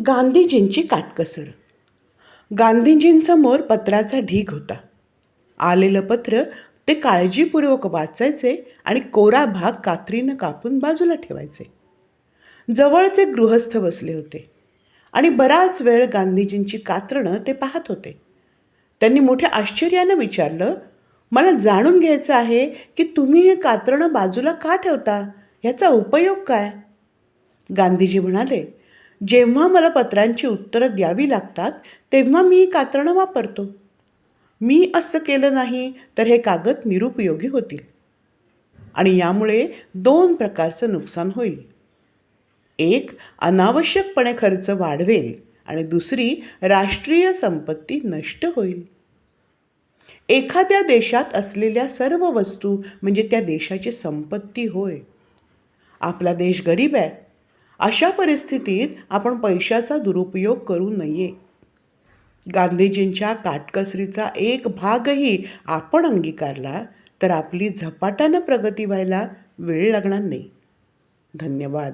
गांधीजींची काटकसर. गांधीजींसमोर पत्राचा ढीग होता. आलेलं पत्र ते काळजीपूर्वक वाचायचे आणि कोरा भाग कात्रीनं कापून बाजूला ठेवायचे. जवळचे गृहस्थ बसले होते आणि बराच वेळ गांधीजींची कात्रणं ते पाहत होते. त्यांनी मोठ्या आश्चर्यानं विचारलं, मला जाणून घ्यायचं आहे की तुम्ही हे कात्रणं बाजूला का ठेवता? ह्याचा उपयोग काय? गांधीजी म्हणाले, जेव्हा मला पत्रांची उत्तरं द्यावी लागतात तेव्हा मी ही कात्रणं वापरतो. मी असं केलं नाही तर हे कागद निरुपयोगी होतील आणि यामुळे दोन प्रकारचं नुकसान होईल. एक, अनावश्यकपणे खर्च वाढवेल आणि दुसरी, राष्ट्रीय संपत्ती नष्ट होईल. एखाद्या देशात असलेल्या सर्व वस्तू म्हणजे त्या देशाची संपत्ती होय. आपला देश गरीब आहे. अशा परिस्थितीत आपण पैशाचा दुरुपयोग करू नये. गांधीजींच्या काटकसरीचा एक भागही आपण अंगीकारला तर आपली झपाट्यानं प्रगती व्हायला वेळ लागणार नाही. धन्यवाद.